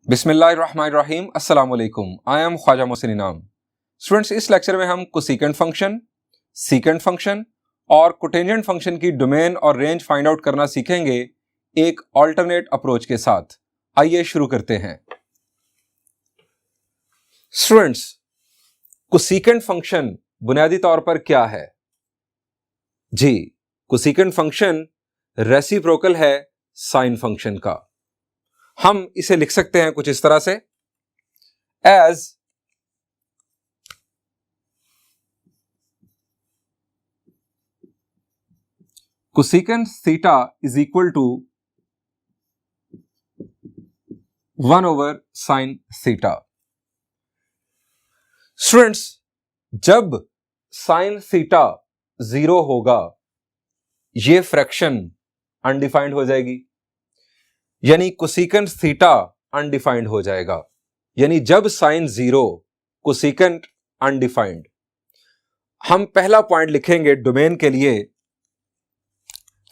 बिस्मिल्लाहिर्रहमानिर्रहीम अस्सलाम वालेकुम। आई एम ख्वाजा मोहसिन इनाम। स्टूडेंट्स, इस लेक्चर में हम कोसेकेंट फंक्शन, सीकेंट फंक्शन और कोटेंजेंट फंक्शन की डोमेन और रेंज फाइंड आउट करना सीखेंगे एक ऑल्टरनेट अप्रोच के साथ। आइए शुरू करते हैं। स्टूडेंट्स, कोसेकेंट फंक्शन बुनियादी तौर पर क्या है? जी, कोसेकेंट फंक्शन रेसिप्रोकल है साइन फंक्शन का। हम इसे लिख सकते हैं कुछ इस तरह से, as cosecant theta is equal to 1/sin theta. Students, जब साइन थीटा 0 होगा यह फ्रैक्शन अनडिफाइंड हो जाएगी, यानी कोसेकेंट थीटा अनडिफाइंड हो जाएगा। यानी जब साइन 0, कोसेकेंट अनडिफाइंड। हम पहला पॉइंट लिखेंगे डोमेन के लिए।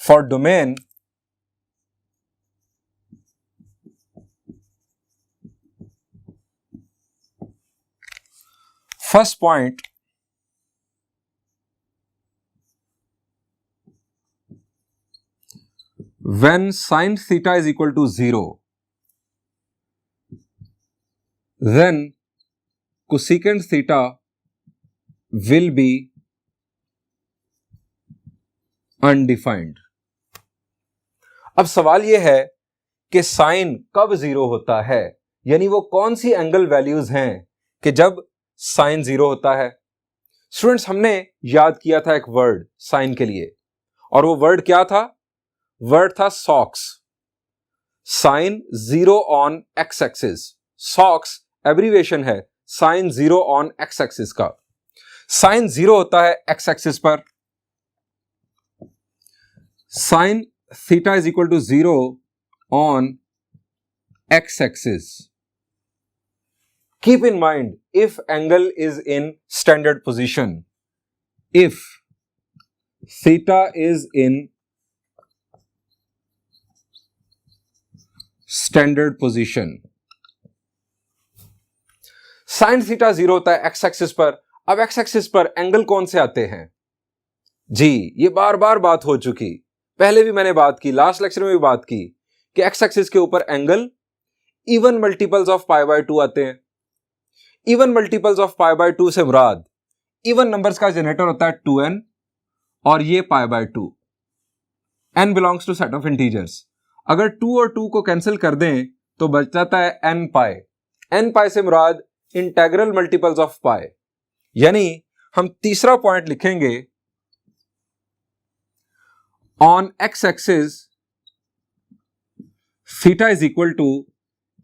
For domain first point, when sin theta is equal to 0, then cosecant theta will be undefined. अब सवाल यह है कि साइन कब 0 होता है, यानी वो कौन सी एंगल वैल्यूज हैं कि जब साइन 0 होता है। स्टूडेंट्स, हमने याद किया था एक वर्ड साइन के लिए, और वो वर्ड क्या था? वर्ड था socks. Sine 0 on x axis. Socks abbreviation है साइन 0 ऑन एक्स एक्सिस का। साइन 0 होता है एक्स एक्सिस पर। Sine theta is equal to 0 on x axis. Keep in mind, if angle is in standard position, if theta is in standard position, sine theta 0 होता है x axis पर। अब x axis पर angle कौन से आते हैं? जी, ये बार बार बात हो चुकी, पहले भी मैंने बात की, लास्ट लेक्चर में भी बात की कि एक्स एक्सिस के ऊपर एंगल इवन मल्टीपल्स ऑफ π/2 आते हैं। इवन मल्टीपल्स ऑफ π/2 से मुराद इवन नंबर्स का जनरेटर होता है 2n और ये π/2। n belongs to set of integers. अगर 2 और 2 को कैंसिल कर दें तो बच जाता है n पाई। n पाई से मुराद इंटेग्रल मल्टीपल्स ऑफ पाई। यानी हम तीसरा पॉइंट लिखेंगे on x axis theta is equal to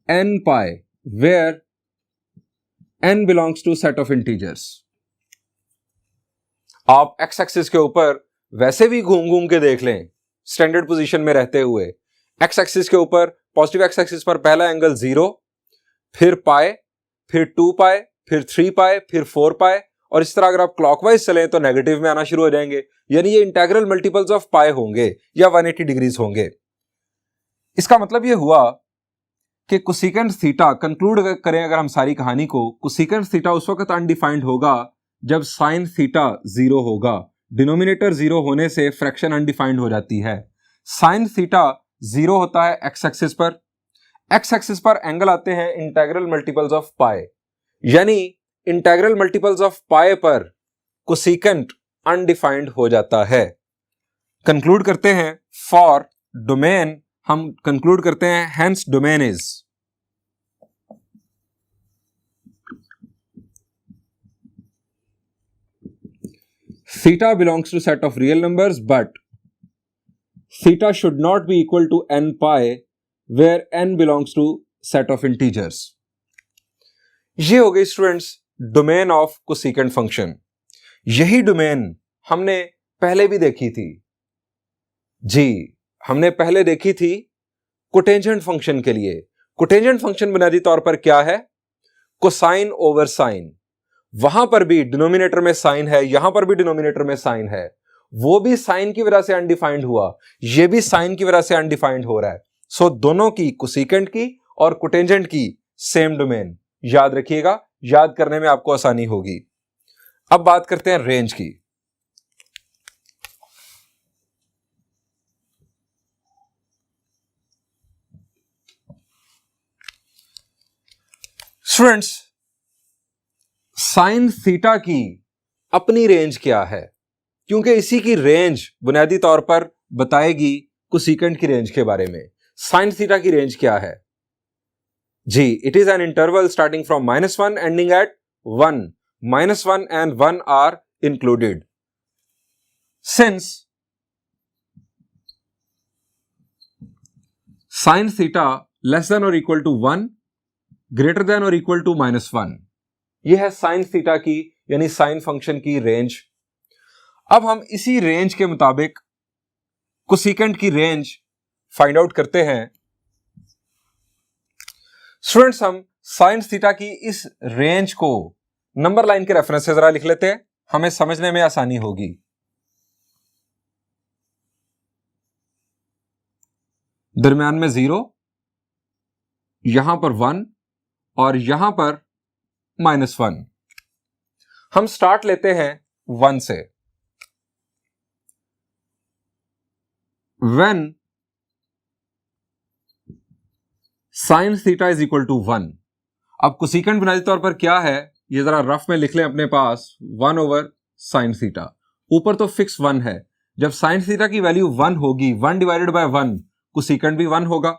n pi, where n belongs to set of integers. आप एक्स एक्सिस के ऊपर वैसे भी घूम घूम के देख लें स्टैंडर्ड पोजीशन में रहते हुए। एक्स एक्सिस के ऊपर, पॉजिटिव एक्स एक्सिस पर पहला एंगल 0, फिर पाई, फिर 2 पाई, फिर 3 पाई, फिर 4 पाई, और इस तरह अगर आप क्लॉकवाइज चलें तो नेगेटिव में आना शुरू हो जाएंगे। यानी ये इंटेग्रल मल्टीपल्स ऑफ पाई होंगे या 180 डिग्रीज होंगे। इसका मतलब ये हुआ कि कोसेकेंट थीटा, कंक्लूड करें अगर हम सारी कहानी को, कोसेकेंट थीटा उस वक्त अनडिफाइंड होगा जब साइन थीटा 0 होगा। डिनोमिनेटर 0 होने से फ्रैक्शन अनडिफाइंड हो जाती है। साइन थीटा 0 होता है एक्स एक्सिस पर। एक्स एक्सिस पर एंगल आते हैं इंटेग्रल मल्टीपल्स ऑफ पाई, यानी इंटेग्रल मल्टीपल्स ऑफ पाई पर कोसेकेंट अनडिफाइंड हो जाता है। कंक्लूड करते हैं फॉर डोमेन, हम कंक्लूड करते हैं hence domain is theta belongs to set of real numbers, but theta should not be equal to n pi where n belongs to set of integers. ये हो गई students domain of cosecant function. यही domain हमने पहले भी देखी थी। जी, हमने पहले देखी थी कोटेंजेंट फंक्शन के लिए। कोटेंजेंट फंक्शन बुनियादी तौर पर क्या है? Cosine over sine. वहां पर भी डिनोमिनेटर में साइन है, यहां पर भी डिनोमिनेटर में साइन है। वो भी साइन की वजह से अनडिफाइंड हुआ, ये भी साइन की वजह से अनडिफाइंड हो रहा है। सो दोनों की, कोसेकेंट की और कोटेंजेंट की सेम डोमेन। याद रखिएगा, याद करने में आपको आसानी होगी। अब बात करते हैं रेंज की। स्टूडेंट्स, साइन थीटा की अपनी रेंज क्या है? क्योंकि इसी की रेंज बुनियादी तौर पर बताएगी कोसेकेंट की रेंज के बारे में। साइन थीटा की रेंज क्या है जी? It is an interval starting from -1 ending at 1. -1 and 1 are included. Since sine theta less than or equal to 1, greater than or equal to -1, यह है साइन थीटा की यानी साइन फंक्शन की range. अब हम इसी रेंज के मुताबिक कोसेकेंट की रेंज फाइंड आउट करते हैं। स्टूडेंट्स, हम साइन थीटा की इस रेंज को नंबर लाइन के रेफरेंस से जरा लिख लेते हैं, हमें समझने में आसानी होगी। दरमियान में 0, यहां पर 1 और यहां पर -1। हम स्टार्ट लेते हैं 1 से। When sine theta is equal to 1, अब कोसेकेंट बुनियादी तौर पर क्या है ये जरा रफ में लिख लें अपने पास, 1 ओवर साइन थीटा। ऊपर तो फिक्स 1 है, जब साइन थीटा की वैल्यू 1 होगी, 1 डिवाइडेड बाय 1, कोसेकेंट भी 1 होगा,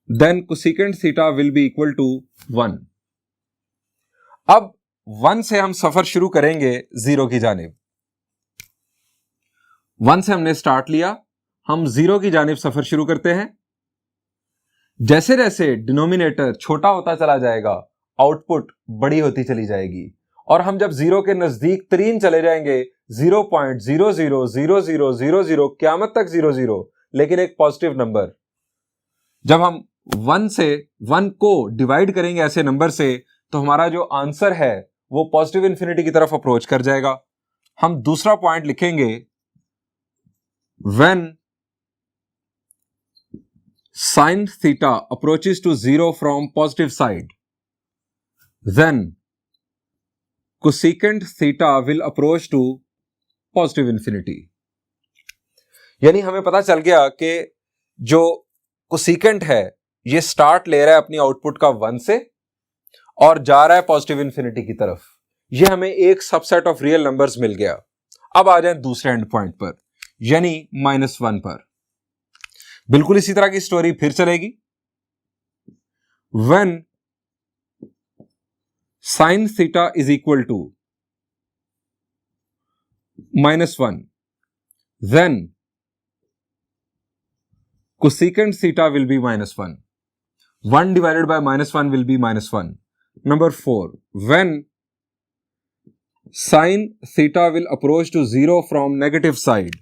then cosecant theta will be equal to 1। अब 1 से हम सफर शुरू करेंगे 0 की जानिब। 1 से हमने स्टार्ट लिया, हम 0 की जानिब सफर शुरू करते हैं। जैसे जैसे डिनोमिनेटर छोटा होता चला जाएगा, आउटपुट बड़ी होती चली जाएगी, और हम जब 0 के नजदीक तरीन चले जाएंगे, 0.000000 क़यामत तक 00, लेकिन एक पॉजिटिव नंबर। जब हम 1 से 1 को डिवाइड करेंगे ऐसे नंबर से, तो हमारा जो आंसर है वो पॉजिटिव इंफिनिटी की तरफ अप्रोच कर जाएगा। हम दूसरा पॉइंट लिखेंगे, when sin theta approaches to 0 from positive side, then cosecant theta will approach to positive infinity। यानी हमें पता चल गया कि जो कोसेकेंट है ये स्टार्ट ले रहा है अपनी आउटपुट का 1 से और जा रहा है पॉजिटिव इंफिनिटी की तरफ। ये हमें एक सबसेट ऑफ रियल नंबर्स मिल गया। अब आ जाए दूसरे एंड पॉइंट पर, यानी -1 पर। बिल्कुल इसी तरह की स्टोरी फिर चलेगी। When sin theta is equal to -1, then cosecant theta will be -1. 1 divided by -1 will be -1. Number 4, when sin theta will approach to 0 from negative side,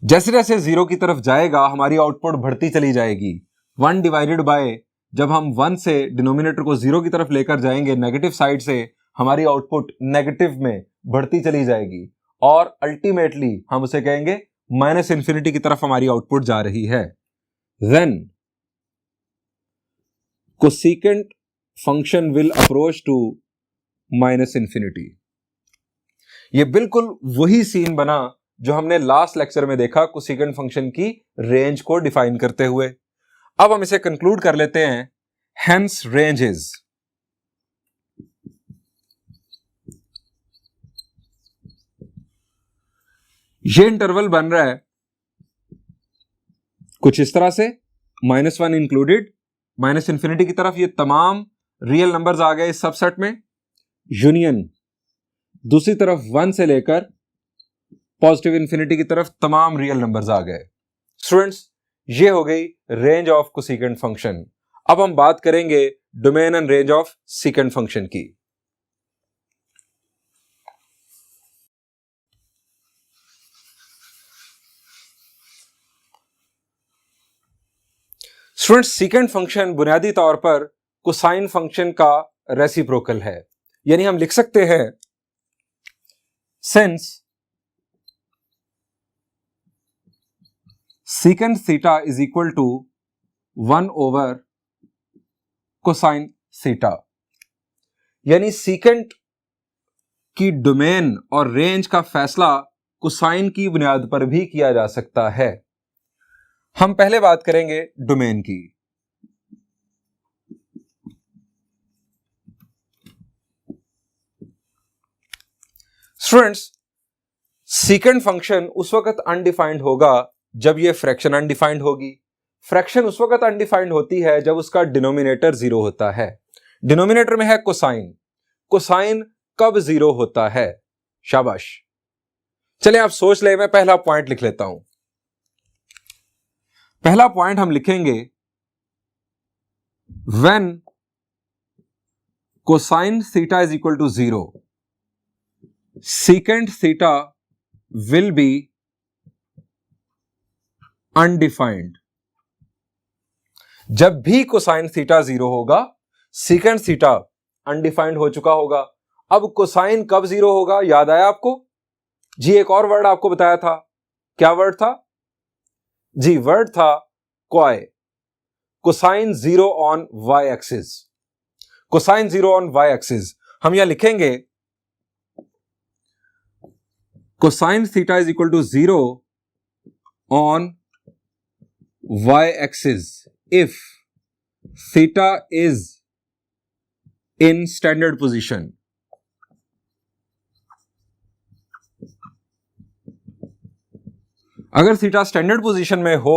जैसे जैसे 0 की तरफ जाएगा हमारी आउटपुट बढ़ती चली जाएगी। 1 डिवाइडेड बाय, जब हम 1 से डिनोमिनेटर को 0 की तरफ लेकर जाएंगे नेगेटिव साइड से, हमारी आउटपुट नेगेटिव में बढ़ती चली जाएगी और अल्टीमेटली हम उसे कहेंगे माइनस इंफिनिटी की तरफ हमारी आउटपुट जा रही है। Then cosecant function will approach to minus infinity. ये बिल्कुल वही सीन बना जो हमने लास्ट लेक्चर में देखा कोसेकेंट फंक्शन की रेंज को डिफाइन करते हुए। अब हम इसे कंक्लूड कर लेते हैं। हेंस रेंज इज, ये इंटरवल बन रहा है कुछ इस तरह से, -1 इंक्लूडेड, माइनस इंफिनिटी की तरफ ये तमाम रियल नंबर्स आ गए इस सबसेट में, यूनियन दूसरी तरफ 1 से लेकर पॉजिटिव इंफिनिटी की तरफ तमाम रियल नंबर्स आ गए। स्टूडेंट्स, ये हो गई रेंज ऑफ कोसेकेंट फंक्शन। अब हम बात करेंगे domain and range of secant function की। स्टूडेंट्स, सेकेंट फंक्शन बुनियादी तौर पर कोसाइन फंक्शन का रेसिप्रोकल है, यानी हम लिख सकते हैं since secant theta is equal to 1 over cosine theta, यानी सीकेंट की डोमेन और रेंज का फैसला कोसाइन की बुनियाद पर भी किया जा सकता है। हम पहले बात करेंगे डोमेन की। स्टूडेंट्स, सीकेंट फंक्शन उस वक्त अनडिफाइंड होगा जब यह फ्रैक्शन अनडिफाइंड होगी। फ्रैक्शन उस वक्त अनडिफाइंड होती है जब उसका डिनोमिनेटर 0 होता है। डिनोमिनेटर में है कोसाइन। कोसाइन कब 0 होता है? शाबाश। चलिए आप सोच ले, मैं पहला पॉइंट लिख लेता हूं। पहला पॉइंट हम लिखेंगे when cosine theta is equal to 0, secant theta will be undefined. जब भी कोसाइन थीटा 0 होगा, सीकेंट थीटा अनडिफाइंड हो चुका होगा। अब कोसाइन कब 0 होगा, याद आया आपको? जी, एक और वर्ड आपको बताया था। क्या वर्ड था? जी, वर्ड था क्वाय। Cosine 0 on Y axis. Cosine 0 on Y axis हम यहां लिखेंगे cosine theta is equal to 0 on Y axis if theta is in standard position। अगर थीटा स्टैंडर्ड पोजीशन में हो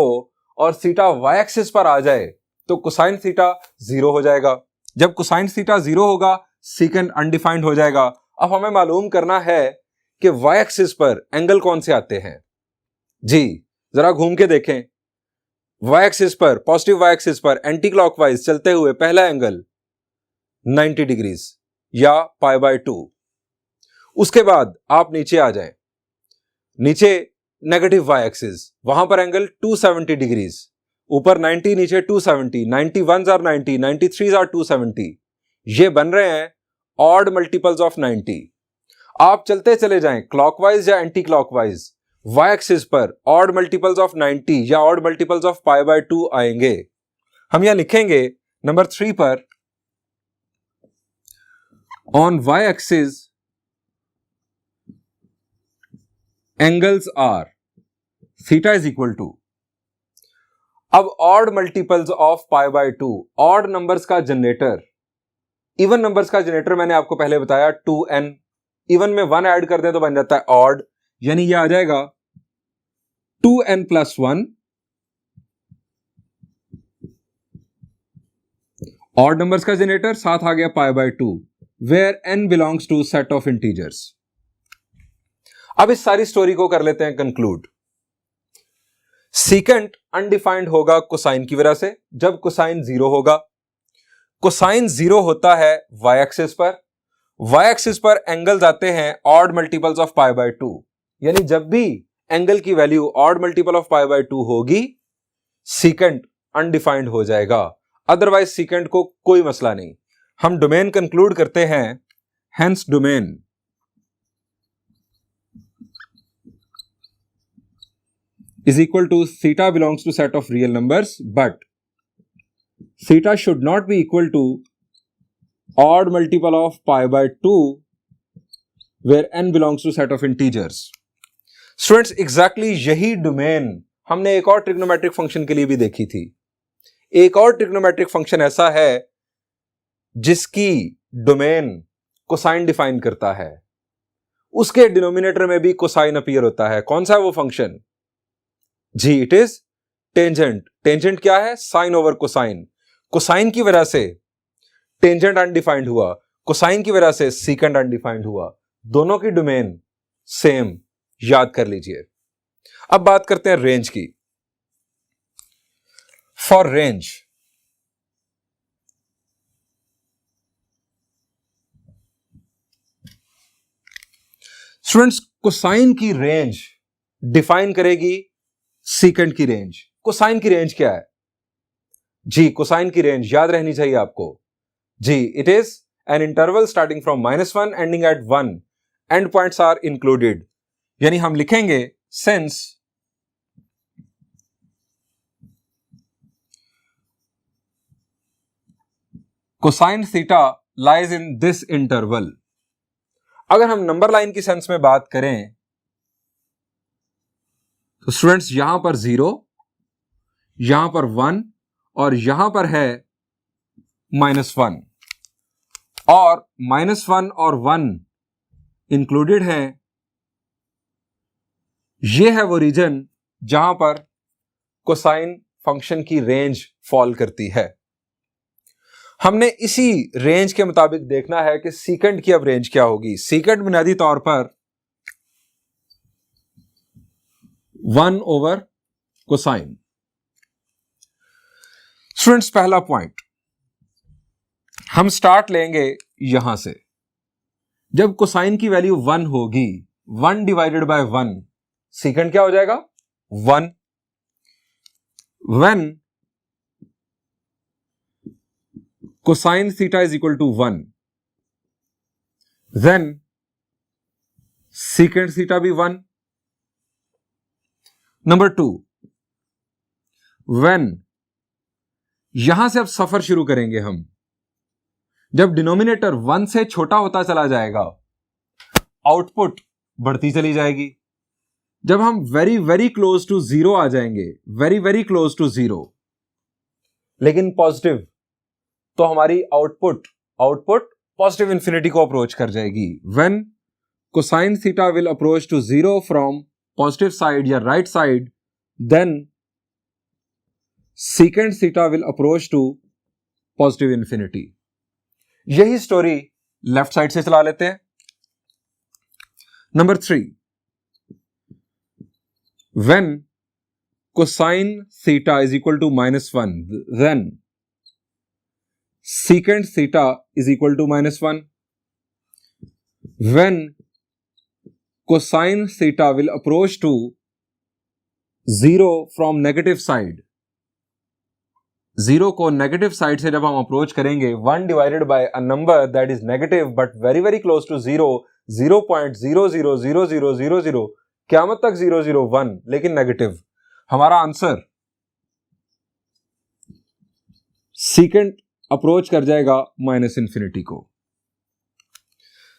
और थीटा वाई एक्सिस पर आ जाए तो कोसाइन थीटा 0 हो जाएगा। जब कोसाइन थीटा 0 होगा, सीकेंट अनडिफाइंड हो जाएगा। अब हमें मालूम करना है कि वाई एक्सिस पर एंगल कौन से आते हैं। जी, जरा घूम के देखें। वाई एक्सिस पर, पॉजिटिव वाई एक्सिस पर एंटी क्लॉकवाइज चलते हुए पहला एंगल 90 डिग्रीज या π/2। उसके बाद आप नीचे आ जाएं, नीचे नेगेटिव वाई एक्सिस, वहां पर एंगल 270 डिग्रीज, ऊपर 90, नीचे 270, 91 आर 90, 93 आर 270। ये बन रहे हैं ऑड मल्टीपल्स ऑफ 90। आप चलते चले जाएं क्लॉकवाइज या एंटी क्लॉकवाइज, वाई एक्सिस पर ऑड मल्टीपल्स ऑफ 90 या ऑड मल्टीपल्स ऑफ π/2 आएंगे। हम यहां लिखेंगे नंबर 3 पर on Y axis angles are theta is equal to, अब odd multiples of π/2, odd numbers का जनरेटर, इवन नंबर्स का जनरेटर मैंने आपको पहले बताया 2n, इवन में 1 ऐड कर दें तो बन जाता है ऑड, यानी ये आ जाएगा 2n + 1 ऑड नंबर्स का जनरेटर, साथ आ गया π/2 where n belongs to set of integers. अब इस सारी स्टोरी को कर लेते हैं कंक्लूड। सीकेंट अनडिफाइंड होगा कोसाइन की वजह से जब कोसाइन 0 होगा। कोसाइन 0 होता है वाई एक्सिस पर। वाई एक्सिस पर एंगल्स आते हैं ऑड मल्टीपल्स ऑफ π/2, यानी जब भी एंगल की वैल्यू ऑड मल्टीपल ऑफ π/2 होगी, सीकेंट अनडिफाइंड हो जाएगा। अदरवाइज सीकेंट को कोई मसला नहीं। हम डोमेन कंक्लूड करते हैं, hence domain is equal to theta belongs to set of real numbers, but theta should not be equal to odd multiple of π/2 where n belongs to set of integers। Students, exactly यही domain हमने एक और trigonometric function के लिए भी देखी थी। एक और ट्रिग्नोमेट्रिक फंक्शन ऐसा है जिसकी डोमेन कोसाइन डिफाइन करता है, उसके डिनोमिनेटर में भी कोसाइन अपीयर होता है। कौन सा है वो फंक्शन? जी, इट इज टेंजेंट। टेंजेंट क्या है? Sine over cosine. कोसाइन की वजह से टेंजेंट अनडिफाइंड हुआ, कोसाइन की वजह से सीकेंट अनडिफाइंड हुआ। दोनों की डोमेन सेम, याद कर लीजिए। अब बात करते हैं रेंज की। फॉर रेंज, स्टूडेंट्स, कोसाइन की रेंज डिफाइन करेगी सीकेंट की रेंज। कोसाइन की रेंज क्या है? जी, कोसाइन की रेंज याद रहनी चाहिए आपको। जी, it is an interval starting from -1 ending at 1, end points are included. यानी हम लिखेंगे since cosine theta lies in this interval. अगर हम नंबर लाइन की सेंस में बात करें तो स्टूडेंट्स यहां पर 0, यहां पर 1 और यहां पर है -1, और -1 और 1 इंक्लूडेड है। ये है वो रीजन जहां पर कोसाइन फंक्शन की रेंज फॉल करती है। हमने इसी रेंज के मुताबिक देखना है कि सीकेंट की अब रेंज क्या होगी। सीकेंट बुनियादी तौर पर 1 ओवर कोसाइन। स्टूडेंट्स पहला पॉइंट हम स्टार्ट लेंगे यहां से। जब कोसाइन की वैल्यू 1 होगी, 1 डिवाइडेड बाय 1, सीकेंट क्या हो जाएगा 1। When cosine theta is equal to 1, then secant theta भी 1। नंबर 2, when यहां से अब सफर शुरू करेंगे हम। जब डिनोमिनेटर 1 से छोटा होता चला जाएगा, आउटपुट बढ़ती चली जाएगी। जब हम वेरी वेरी क्लोज टू 0 आ जाएंगे, वेरी वेरी क्लोज टू 0 लेकिन पॉजिटिव, तो हमारी आउटपुट पॉजिटिव इंफिनिटी को अप्रोच कर जाएगी। When cosine theta will approach to 0 from positive side या right side, then secant theta will approach to positive infinity. यही story left side से चला लेते हैं। Number 3, when cosine theta is equal to -1, then secant theta is equal to -1. When cosine theta will approach to 0 from negative side, 0 को negative side से जब हम approach करेंगे, 1 divided by a number that is negative but very very close to 0, 0.000000, क़यामत तक 001 लेकिन negative. हमारा answer secant approach कर जाएगा -इंफिनिटी को।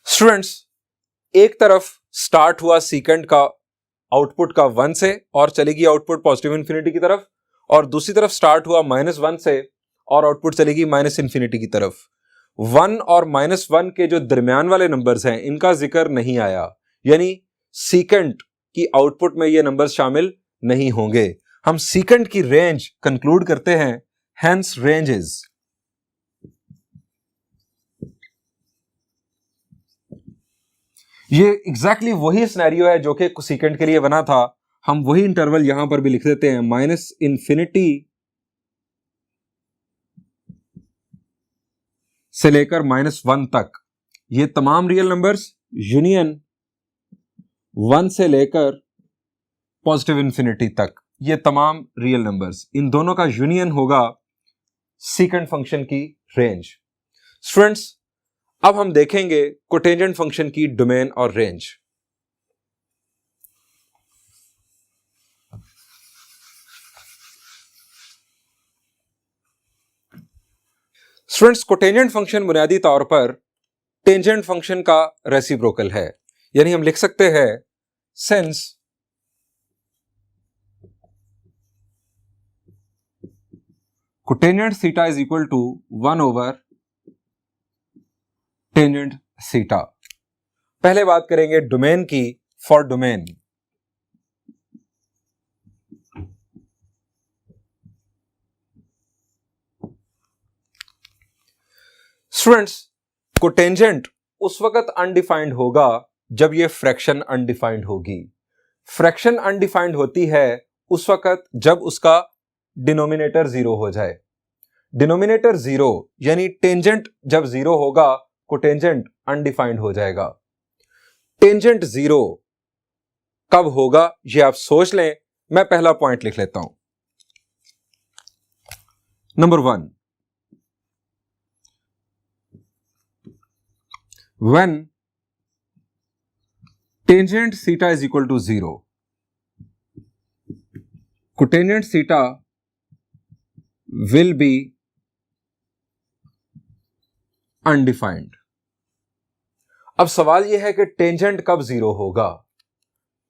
स्टूडेंट्स एक तरफ स्टार्ट हुआ सीकेंट का आउटपुट का 1 से और चलेगी आउटपुट पॉजिटिव इंफिनिटी की तरफ, और दूसरी तरफ स्टार्ट हुआ -1 से और आउटपुट चलेगी -इंफिनिटी की तरफ। 1 और -1 के जो दरमियान वाले नंबर्स हैं इनका जिक्र नहीं आया, यानी सीकेंट की आउटपुट में ये नंबर्स शामिल नहीं होंगे। हम सीकेंट की रेंज कंक्लूड करते हैं, हेंस रेंज इज ये एग्जैक्टली वही सिनेरियो है जो कि सीकेंट के लिए बना था। हम वही इंटरवल यहां पर भी लिख देते हैं, -इंफिनिटी से लेकर -1 तक। ये तमाम रियल नंबर्स यूनियन 1 से लेकर पॉजिटिव इंफिनिटी तक, ये तमाम रियल नंबर्स, इन दोनों का यूनियन होगा सीकेंट फंक्शन की रेंज। स्टूडेंट्स अब हम देखेंगे कोटेंजेंट फंक्शन की डोमेन और रेंज। स्टूडेंट्स कोटेंजेंट फंक्शन बुनियादी तौर पर टेंजेंट फंक्शन का रेसिप्रोकल है, यानी हम लिख सकते हैं since cotangent theta is equal to 1 over tangent theta. पहले बात करेंगे डोमेन की। फॉर डोमेन स्टूडेंट्स कोटेंजेंट उस वक्त अनडिफाइंड होगा जब ये फ्रैक्शन अनडिफाइंड होगी। फ्रैक्शन अनडिफाइंड होती है उस वक्त जब उसका डिनोमिनेटर 0 हो जाए। डिनोमिनेटर 0 यानी टेंजेंट जब 0 होगा, कोटेंजेंट अनडिफाइंड हो जाएगा। टेंजेंट 0 कब होगा ये आप सोच लें। मैं पहला पॉइंट लिख लेता हूं। Number 1, when tangent theta is equal to 0, cotangent theta will be undefined. अब सवाल यह है कि टेंजेंट कब जीरो होगा।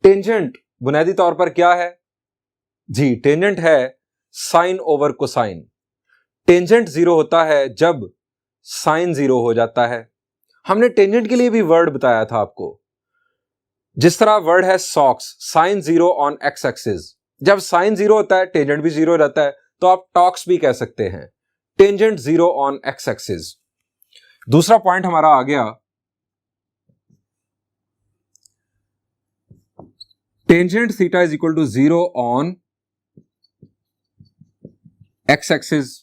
टेंजेंट बुनियादी तौर पर क्या है जी, टेंजेंट है sine over cosine. Tangent zero होता है जब साइन जीरो हो जाता है। हमने टेंजेंट के लिए भी वर्ड बताया था आपको, जिस तरह वर्ड है socks, sine zero on x axis. जब साइन जीरो होता है टेंजेंट भी जीरो हो जाता है, तो आप टॉक्स भी कह सकते हैं, tangent zero on x axis. दूसरा पॉइंट हमारा आ गया, tangent theta is equal to zero on x axis.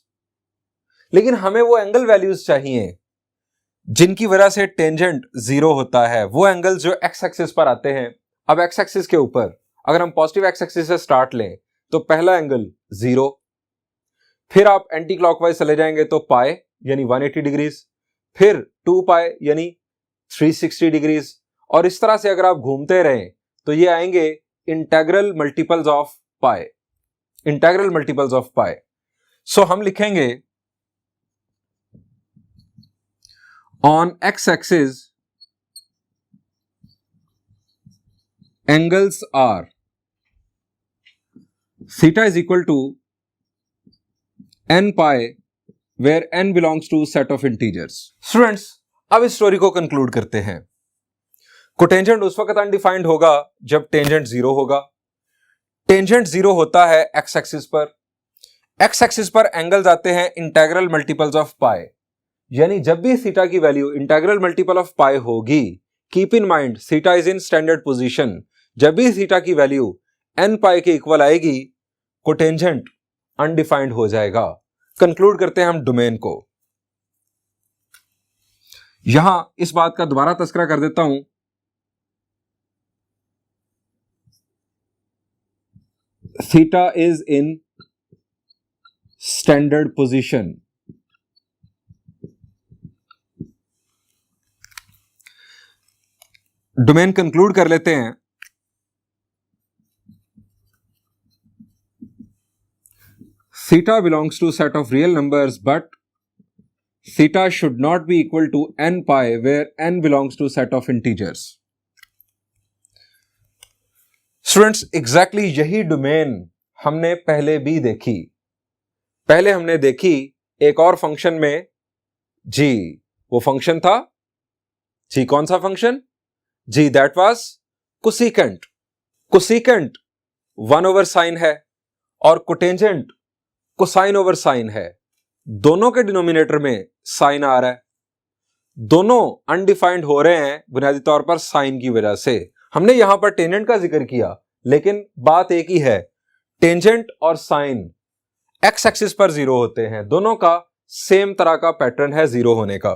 लेकिन हमें वो एंगल वैल्यूज चाहिए जिनकी वजह से टेंजेंट जीरो होता है, वो एंगल जो एक्स एक्सिस पर आते हैं। अब एक्स एक्सिस के ऊपर अगर हम पॉजिटिव एक्स एक्सिस से स्टार्ट लें तो पहला एंगल जीरो, फिर आप एंटी क्लॉकवाइज चले जाएंगे तो पाई यानी 180 डिग्रीज, फिर 2 पाई यानी 360 डिग्रीज, और इस तरह से अगर आप घूमते रहें तो ये आएंगे integral multiples of pi, integral multiples of pi. So हम लिखेंगे on x-axis angles are theta is equal to n pi where n belongs to set of integers। Students अब इस स्टोरी को कंक्लूड करते हैं। कोटेंजेंट उस वक्त अनडिफाइंड होगा जब टेंजेंट जीरो होगा। टेंजेंट जीरो होता है एक्स एक्सिस पर। एक्स एक्सिस पर एंगल्स आते हैं इंटेग्रल मल्टीपल्स ऑफ पाई, यानी जब भी थीटा की वैल्यू इंटेग्रल मल्टीपल ऑफ पाई होगी, keep in mind theta is in standard position, जब भी थीटा की वैल्यू एन पाई के इक्वल आएगी कोटेंजेंट अनडिफाइंड हो जाएगा। कंक्लूड करते हैं हम डोमेन को। यहां इस बात का दोबारा तस्करा कर देता हूं, theta is in standard position. Domain conclude कर लेते हैं। Theta belongs to set of real numbers but theta should not be equal to n pi where n belongs to set of integers. Students exactly यही domain हमने पहले भी देखी। पहले हमने देखी एक और फंक्शन में जी, वो फंक्शन था जी, कौन सा फंक्शन जी, that was cosecant. Cosecant 1 over sine है और कोटेंजेंट कोसाइन ओवर साइन है। दोनों के डिनोमिनेटर में साइन आ रहा है, दोनों अनडिफाइंड हो रहे हैं बुनियादी तौर पर साइन की वजह से। हमने यहां पर टेंजेंट का जिक्र किया, लेकिन बात एक ही है, टेंजेंट और साइन एक्स एक्सिस पर जीरो होते हैं, दोनों का सेम तरह का पैटर्न है जीरो होने का।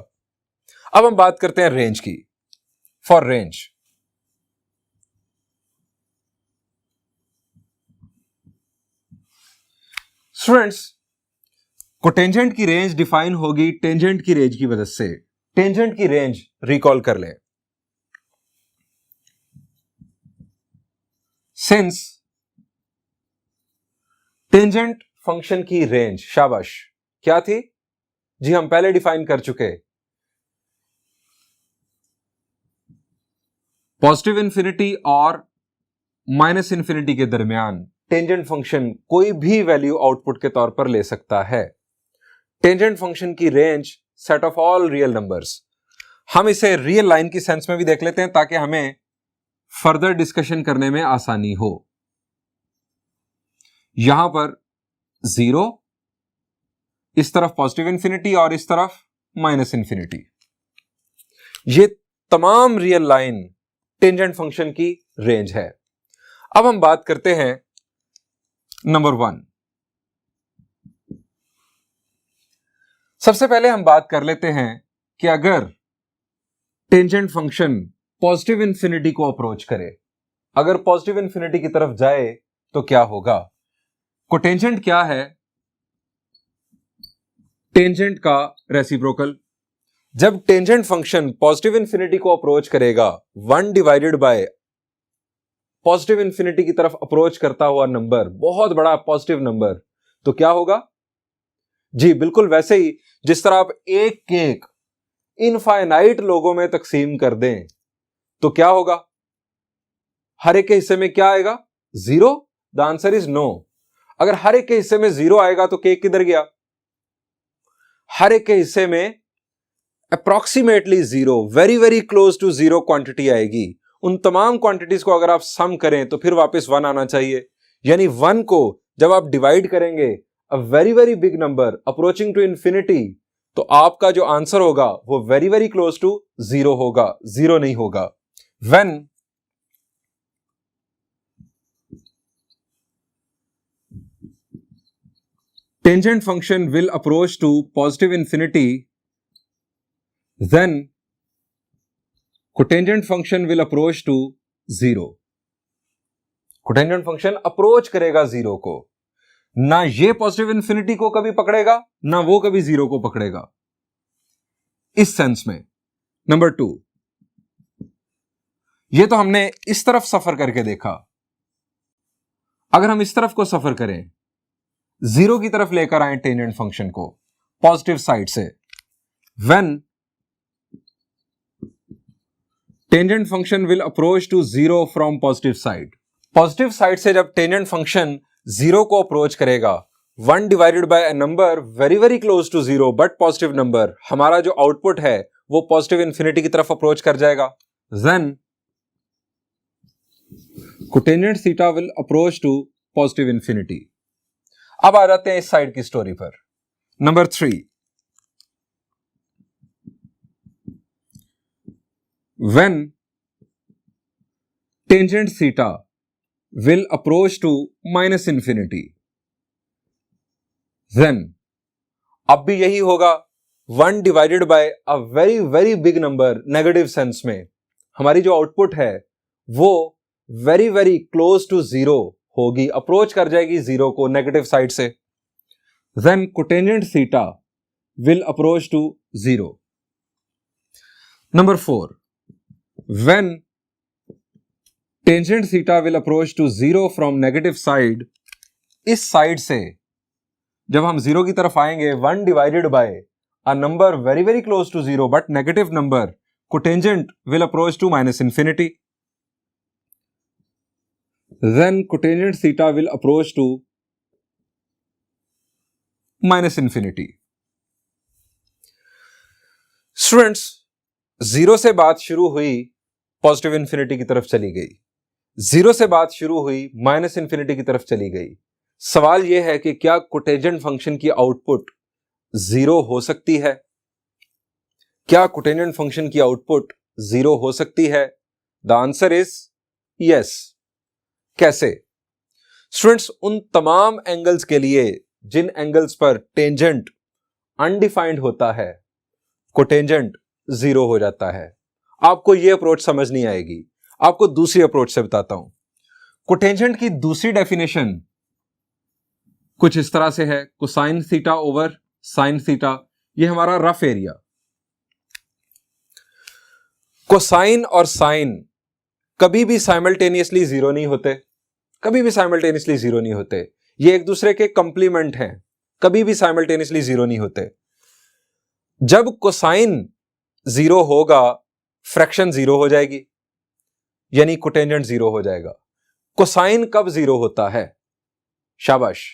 अब हम बात करते हैं रेंज की। फॉर रेंज, स्टूडेंट्स कोटेंजेंट की रेंज डिफाइन होगी टेंजेंट की रेंज की वजह से। टेंजेंट की रेंज रिकॉल कर लें, सिंस टेंजेंट फंक्शन की रेंज, शाबाश, क्या थी जी, हम पहले डिफाइन कर चुके, पॉजिटिव इंफिनिटी और माइनस इंफिनिटी के दरमियान टेंजेंट फंक्शन कोई भी वैल्यू आउटपुट के तौर पर ले सकता है। टेंजेंट फंक्शन की range set of all real numbers. हम इसे रियल लाइन की सेंस में भी देख लेते हैं ताकि हमें फर्दर डिस्कशन करने में आसानी हो। यहां पर जीरो, इस तरफ पॉजिटिव इंफिनिटी और इस तरफ माइनस इंफिनिटी, ये तमाम रियल लाइन टेंजेंट फंक्शन की रेंज है। अब हम बात करते हैं नंबर 1। सबसे पहले हम बात कर लेते हैं कि अगर टेंजेंट फंक्शन पॉजिटिव इंफिनिटी को अप्रोच करे, अगर पॉजिटिव इंफिनिटी की तरफ जाए तो क्या होगा। कोटेंजेंट क्या है, टेंजेंट का रेसिप्रोकल। जब टेंजेंट फंक्शन पॉजिटिव इंफिनिटी को अप्रोच करेगा, 1 डिवाइडेड बाय पॉजिटिव इंफिनिटी की तरफ अप्रोच करता हुआ नंबर, बहुत बड़ा पॉजिटिव नंबर, तो क्या होगा जी, बिल्कुल वैसे ही जिस तरह आप एक केक इनफाइनाइट लोगों में तकसीम कर दें तो क्या होगा? हर एक के हिस्से में क्या आएगा? 0। The answer is no. अगर हर एक के हिस्से में 0 आएगा तो केक किधर गया? हर एक के हिस्से में approximately 0, very very close to 0 quantity आएगी। उन तमाम क्वांटिटीज को अगर आप सम करें तो फिर वापस 1 आना चाहिए। यानी 1 को जब आप डिवाइड करेंगे a very very big number approaching to infinity, तो आपका जो आंसर होगा वो वेरी वेरी क्लोज टू 0 होगा, 0 नहीं होगा। When tangent function will approach to positive infinity, then cotangent function will approach to 0। cotangent function approach करेगा 0 को, ना ये पॉजिटिव इंफिनिटी को कभी पकड़ेगा ना वो कभी 0 को पकड़ेगा, इस सेंस में। नंबर 2, ये तो हमने इस तरफ सफर करके देखा। अगर हम इस तरफ को सफर करें, 0 की तरफ लेकर आए टेंजेंट फंक्शन को पॉजिटिव साइड से, when tangent function will approach to 0 from positive side. Positive side से जब टेंजेंट फंक्शन 0 को अप्रोच करेगा, 1 divided by a number very very close to 0 but positive number, हमारा जो आउटपुट है वो पॉजिटिव इंफिनिटी की तरफ अप्रोच कर जाएगा। Then cotangent theta will approach to positive infinity. अब आ जाते हैं इस साइड की स्टोरी पर। Number 3, when tangent theta will approach to minus infinity, then अब भी यही होगा, 1 divided by a very very big number, negative sense में हमारी जो आउटपुट है वो वेरी वेरी क्लोज टू 0 होगी, अप्रोच कर जाएगी 0 को नेगेटिव साइड से। then cotangent theta will approach to 0। Number 4, when tangent theta will approach to 0 from negative side, इस साइड से जब हम 0 की तरफ आएंगे, 1 divided by a number very very close to 0 but negative number, cotangent will approach to minus infinity। then cotangent theta will approach to minus infinity। Students, 0 से बात शुरू हुई, पॉजिटिव इंफिनिटी की तरफ चली गई, 0 से बात शुरू हुई, माइनस इंफिनिटी की तरफ चली गई। सवाल यह है कि क्या कोटेंजेंट फंक्शन की आउटपुट 0 हो सकती है? क्या कोटेंजेंट फंक्शन की आउटपुट 0 हो सकती है? The answer is yes. कैसे? स्टूडेंट्स, उन तमाम एंगल्स के लिए जिन एंगल्स पर टेंजेंट अनडिफाइंड होता है, कोटेंजेंट 0 हो जाता है। आपको यह अप्रोच समझ नहीं आएगी, आपको दूसरी अप्रोच से बताता हूं। कोटेंजेंट की दूसरी डेफिनेशन कुछ इस तरह से है, cosine theta over sine theta. यह हमारा रफ एरिया। कोसाइन और साइन कभी भी साइमल्टेनियसली 0 नहीं होते, कभी भी साइमल्टेनियसली 0 नहीं होते। ये एक दूसरे के कंप्लीमेंट हैं, कभी भी साइमल्टेनियसली 0 नहीं होते। जब कोसाइन 0 होगा, फ्रैक्शन 0 हो जाएगी, यानी कोटेंजेंट 0 हो जाएगा। कोसाइन कब 0 होता है? शाबाश,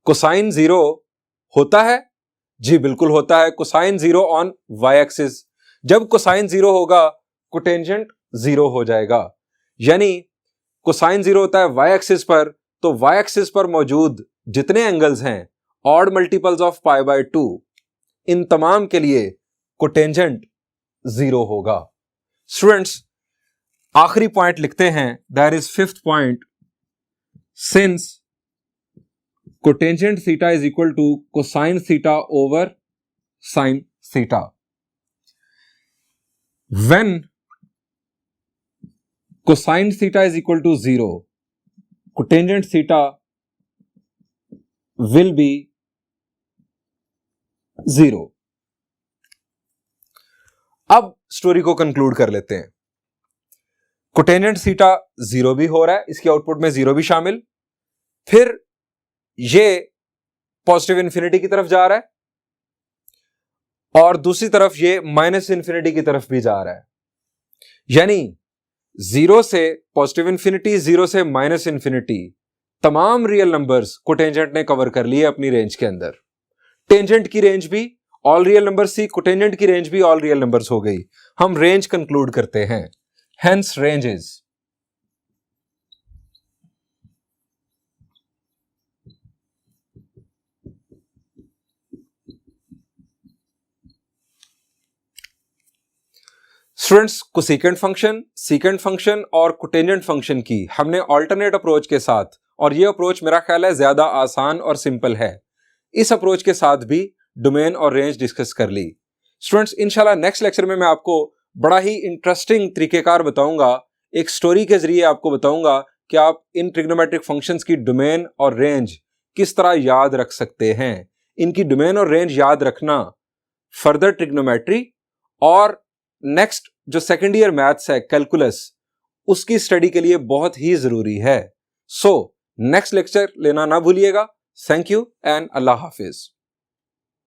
कोसाइन 0 होता है? जी बिल्कुल होता है। Cosine 0 on Y axis. जब कोसाइन 0 होगा, कोटेंजेंट 0 हो जाएगा। यानी कोसाइन 0 होता है वाई एक्सिस पर, तो वाई एक्सिस पर मौजूद जितने एंगल्स हैं, odd multiples of pi by 2, इन तमाम के लिए कोटेंजेंट 0 होगा। स्टूडेंट्स, आखिरी पॉइंट लिखते हैं, that is 5th point. Since cotangent theta is equal to cosine theta over sine theta, when cosine theta is equal to 0, cotangent theta will be 0। अब story को conclude कर लेते हैं। कोटेंजेंट थीटा 0 भी हो रहा है, इसकी आउटपुट में 0 भी शामिल, फिर ये पॉजिटिव इंफिनिटी की तरफ जा रहा है, और दूसरी तरफ ये माइनस इन्फिनिटी की तरफ भी जा रहा है, यानी 0 से पॉजिटिव इन्फिनिटी, 0 से माइनस इन्फिनिटी, तमाम रियल नंबर्स को टेंजेंट ने कवर कर लिए अपनी रेंज के अंदर। टेंजेंट की रेंज भी ऑल रियल नंबर्स थी, कोटेंजेंट की रेंज भी ऑल रियल नंबर्स हो गई। हम रेंज कंक्लूड करते हैं, hence range is students, cosecant function, secant function और कोटेंजेंट फंक्शन की हमने ऑल्टरनेट अप्रोच के साथ, और ये अप्रोच मेरा ख्याल है ज्यादा आसान और सिंपल है, इस अप्रोच के साथ भी डोमेन और रेंज डिस्कस कर ली। स्टूडेंट्स, इंशाल्लाह नेक्स्ट लेक्चर में मैं आपको बड़ा ही इंटरेस्टिंग तरीकेकार बताऊंगा, एक स्टोरी के जरिए आपको बताऊंगा कि आप इन ट्रिग्नोमेट्रिक फंक्शंस की डोमेन और रेंज किस तरह याद रख सकते हैं। इनकी डोमेन और रेंज याद रखना फर्दर ट्रिग्नोमेट्री और नेक्स्ट जो सेकेंड ईयर मैथ्स है, कैलकुलस, उसकी स्टडी के लिए बहुत ही जरूरी है। सो नेक्स्ट लेक्चर लेना ना भूलिएगा। Thank you and Allah Hafiz.